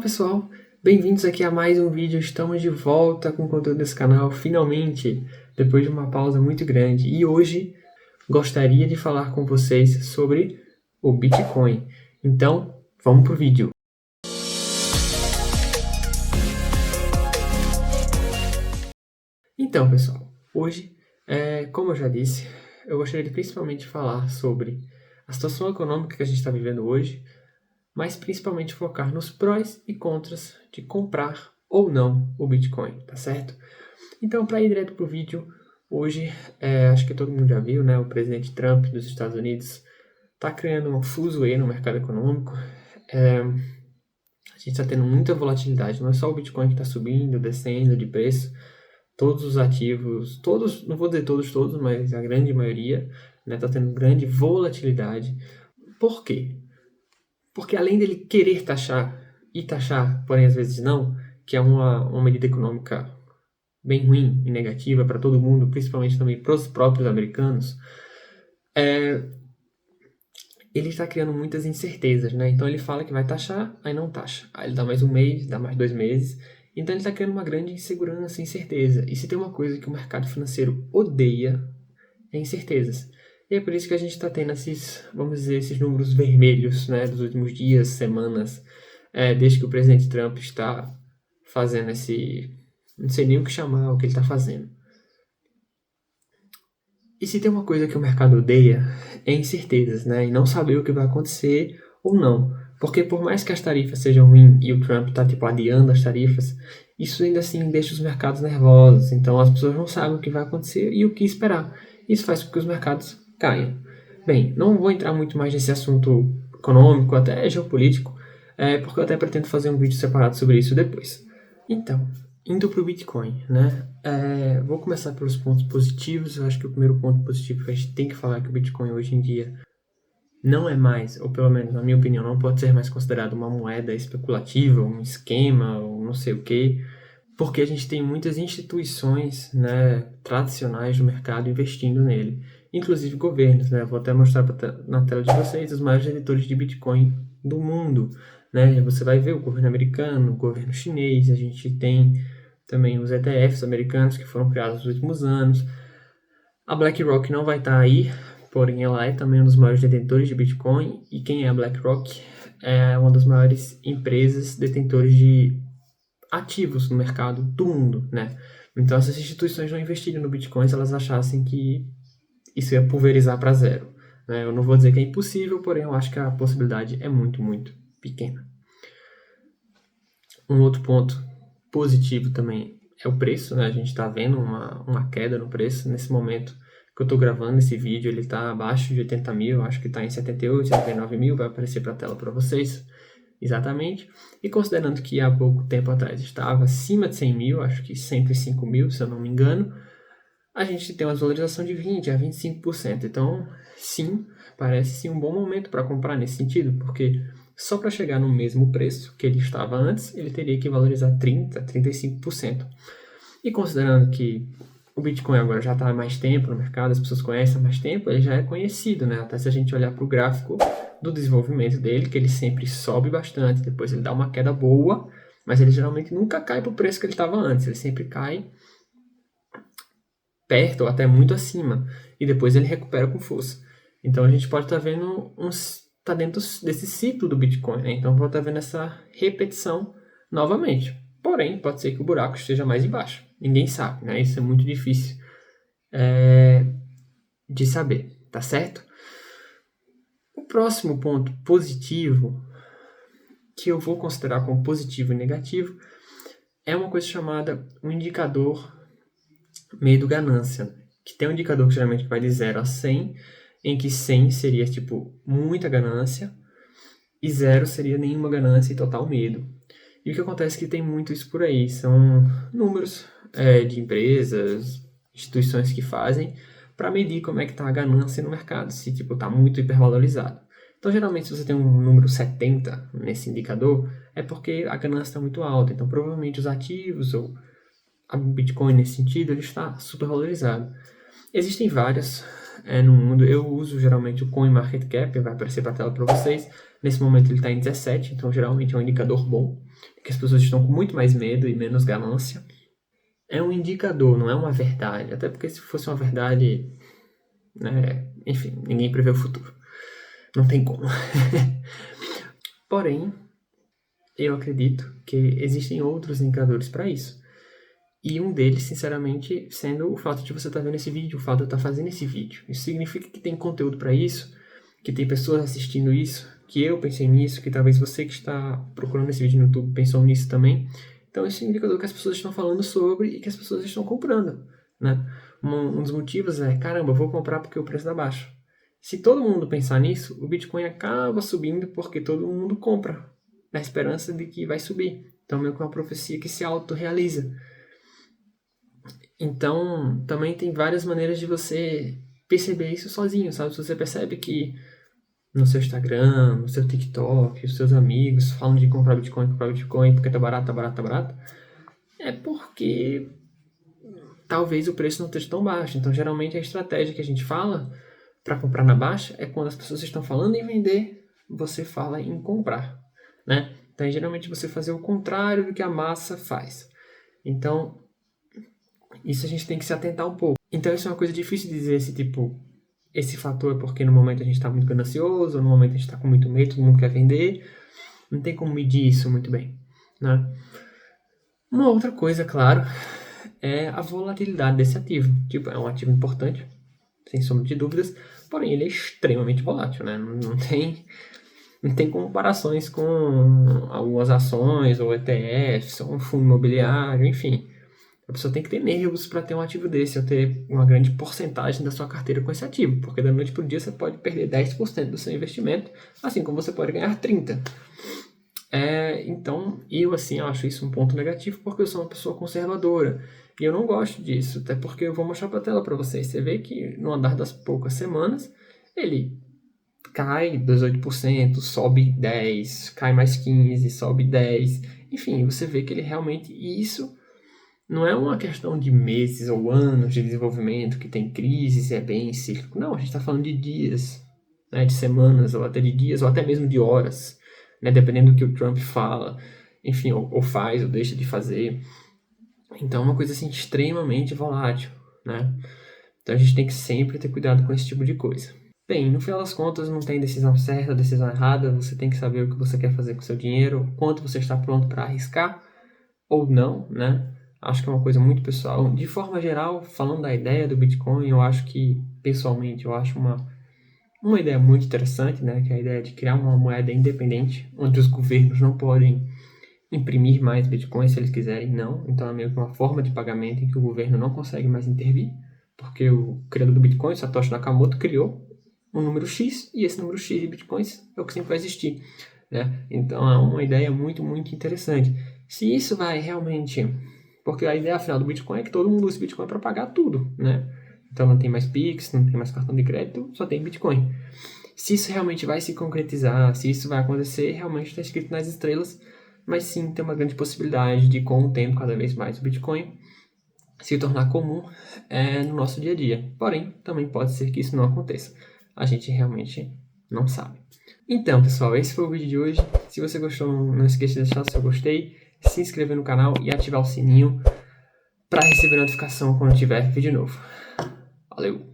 pessoal, bem-vindos aqui a mais um vídeo. Estamos de volta com o conteúdo desse canal, finalmente, depois de uma pausa muito grande. E hoje gostaria de falar com vocês sobre o Bitcoin. Então, vamos pro vídeo. Então, pessoal, hoje, como eu já disse, eu gostaria de principalmente falar sobre a situação econômica que a gente está vivendo hoje, mas principalmente focar nos prós e contras de comprar ou não o Bitcoin, tá certo? Então, para ir direto pro vídeo, hoje, acho que todo mundo já viu, né? O presidente Trump dos Estados Unidos está criando um fuzuê no mercado econômico. A gente está tendo muita volatilidade, não é só o Bitcoin que está subindo, descendo de preço. Todos os ativos, todos, não vou dizer todos, mas a grande maioria, né, está tendo grande volatilidade. Por quê? Porque além dele querer taxar, porém às vezes não, que é uma medida econômica bem ruim e negativa para todo mundo, principalmente também para os próprios americanos, ele está criando muitas incertezas, né? Então ele fala que vai taxar, aí não taxa. Aí ele dá mais um mês, dá mais 2 meses. Então ele está criando uma grande insegurança e incerteza. E se tem uma coisa que o mercado financeiro odeia, é incertezas. E é por isso que a gente está tendo esses, vamos dizer, esses números vermelhos, né, dos últimos dias, semanas, desde que o presidente Trump está fazendo não sei nem o que chamar, o que ele está fazendo. E se tem uma coisa que o mercado odeia, é incertezas, né, e não saber o que vai acontecer ou não. Porque por mais que as tarifas sejam ruins e o Trump está adiando as tarifas, isso ainda assim deixa os mercados nervosos. Então as pessoas não sabem o que vai acontecer e o que esperar. Isso faz com que os mercados caiam. Bem, não vou entrar muito mais nesse assunto econômico, até geopolítico, porque eu até pretendo fazer um vídeo separado sobre isso depois. Então, indo para o Bitcoin, né? Vou começar pelos pontos positivos. Eu acho que o primeiro ponto positivo que a gente tem que falar é que o Bitcoin hoje em dia não é mais, ou pelo menos na minha opinião, não pode ser mais considerado uma moeda especulativa, um esquema, ou não sei o que, porque a gente tem muitas instituições, né, tradicionais do mercado investindo nele, inclusive governos, né? Vou até mostrar na tela de vocês os maiores detentores de Bitcoin do mundo, né? Você vai ver o governo americano, o governo chinês, a gente tem também os ETFs americanos que foram criados nos últimos anos. A BlackRock não vai estar aí, porém ela é também um dos maiores detentores de Bitcoin. E quem é a BlackRock? É uma das maiores empresas detentores de ativos no mercado do mundo, né? Então essas instituições não investiram no Bitcoin se elas achassem que isso ia pulverizar para zero, né? Eu não vou dizer que é impossível, porém eu acho que a possibilidade é muito, muito pequena. Um outro ponto positivo também é o preço, né? A gente está vendo uma queda no preço. Nesse momento que eu estou gravando esse vídeo, ele está abaixo de 80 mil, acho que está em 78, 79 mil, vai aparecer para a tela para vocês. Exatamente. E considerando que há pouco tempo atrás estava acima de 100 mil, acho que 105 mil, se eu não me engano, a gente tem uma desvalorização de 20% a 25%. Então, sim, parece sim um bom momento para comprar nesse sentido, porque só para chegar no mesmo preço que ele estava antes, ele teria que valorizar 30%, a 35%. E considerando que o Bitcoin agora já está há mais tempo no mercado, as pessoas conhecem há mais tempo, ele já é conhecido, né? Até se a gente olhar para o gráfico do desenvolvimento dele, que ele sempre sobe bastante, depois ele dá uma queda boa, mas ele geralmente nunca cai para o preço que ele estava antes, ele sempre cai perto ou até muito acima, e depois ele recupera com força. Então a gente pode estar vendo tá dentro desse ciclo do Bitcoin, né? Então pode estar vendo essa repetição novamente. Porém, pode ser que o buraco esteja mais embaixo. Ninguém sabe, né? Isso é muito difícil de saber, tá certo? O próximo ponto positivo, que eu vou considerar como positivo e negativo, é uma coisa chamada um indicador medo ganância, que tem um indicador que geralmente vai de 0 a 100, em que 100 seria tipo muita ganância e 0 seria nenhuma ganância e total medo. E o que acontece é que tem muito isso por aí, são números de empresas, instituições que fazem para medir como é que está a ganância no mercado, se tipo está muito hipervalorizado. Então, geralmente, se você tem um número 70 nesse indicador, é porque a ganância está muito alta. Então, provavelmente os ativos ou a Bitcoin nesse sentido, ele está super valorizado. Existem várias no mundo. Eu uso geralmente o CoinMarketCap, vai aparecer para a tela para vocês, Nesse momento ele está em 17, então geralmente é um indicador bom, que as pessoas estão com muito mais medo e menos ganância. É um indicador, não é uma verdade, até porque se fosse uma verdade, né, enfim, ninguém prevê o futuro. Não tem como. Porém, eu acredito que existem outros indicadores para isso. E um deles, sinceramente, sendo o fato de você estar vendo esse vídeo, o fato de eu estar fazendo esse vídeo. Isso significa que tem conteúdo para isso, que tem pessoas assistindo isso, que eu pensei nisso, que talvez você que está procurando esse vídeo no YouTube pensou nisso também. Então, esse é um indicador que as pessoas estão falando sobre e que as pessoas estão comprando, né? Um dos motivos é, caramba, eu vou comprar porque o preço está baixo. Se todo mundo pensar nisso, o Bitcoin acaba subindo porque todo mundo compra, na esperança de que vai subir. Então, meio que uma profecia que se autorrealiza. Então, também tem várias maneiras de você perceber isso sozinho, sabe? Se você percebe que no seu Instagram, no seu TikTok, os seus amigos falam de comprar Bitcoin porque tá barato, é porque talvez o preço não esteja tão baixo. Então, geralmente, a estratégia que a gente fala para comprar na baixa é quando as pessoas estão falando em vender, você fala em comprar, né? Então, geralmente, você fazer o contrário do que a massa faz. Então, isso a gente tem que se atentar um pouco. Então, isso é uma coisa difícil de dizer se, tipo, esse fator é porque no momento a gente está muito ganancioso, ou no momento a gente está com muito medo, todo mundo quer vender. Não tem como medir isso muito bem, né? Uma outra coisa, claro, é a volatilidade desse ativo. Tipo, é um ativo importante, sem sombra de dúvidas, porém ele é extremamente volátil, né? Não tem comparações com algumas ações, ou ETFs, ou um fundo imobiliário, enfim. A pessoa tem que ter nervos para ter um ativo desse, ou ter uma grande porcentagem da sua carteira com esse ativo, porque da noite para o dia você pode perder 10% do seu investimento, assim como você pode ganhar 30%. Então, eu acho isso um ponto negativo, porque eu sou uma pessoa conservadora, e eu não gosto disso, até porque eu vou mostrar para a tela para vocês. Você vê que no andar das poucas semanas, ele cai 18%, sobe 10%, cai mais 15%, sobe 10%, enfim, você vê que ele realmente, isso não é uma questão de meses ou anos de desenvolvimento que tem crises, é bem cíclico. Não, a gente está falando de dias, né, de semanas, ou até de dias, ou até mesmo de horas, né, dependendo do que o Trump fala, enfim, ou faz, ou deixa de fazer. Então é uma coisa assim extremamente volátil, né? Então a gente tem que sempre ter cuidado com esse tipo de coisa. Bem, no final das contas não tem decisão certa, decisão errada, você tem que saber o que você quer fazer com o seu dinheiro, quanto você está pronto para arriscar ou não, né? Acho que é uma coisa muito pessoal. De forma geral, falando da ideia do Bitcoin, eu acho que, pessoalmente, eu acho uma ideia muito interessante, né? Que é a ideia de criar uma moeda independente, onde os governos não podem imprimir mais Bitcoin se eles quiserem, não. Então é meio que uma forma de pagamento em que o governo não consegue mais intervir, porque o criador do Bitcoin, Satoshi Nakamoto, criou um número X, e esse número X de Bitcoins é o que sempre vai existir, né? Então é uma ideia muito, muito interessante. Se isso vai realmente... Porque a ideia final do Bitcoin é que todo mundo use Bitcoin para pagar tudo, né? Então não tem mais Pix, não tem mais cartão de crédito, só tem Bitcoin. Se isso realmente vai se concretizar, se isso vai acontecer, realmente está escrito nas estrelas, mas sim tem uma grande possibilidade de, com o tempo, cada vez mais o Bitcoin se tornar comum no nosso dia a dia. Porém, também pode ser que isso não aconteça. A gente realmente não sabe. Então, pessoal, esse foi o vídeo de hoje. Se você gostou, não esqueça de deixar o seu gostei, se inscrever no canal e ativar o sininho para receber notificação quando tiver vídeo novo. Valeu!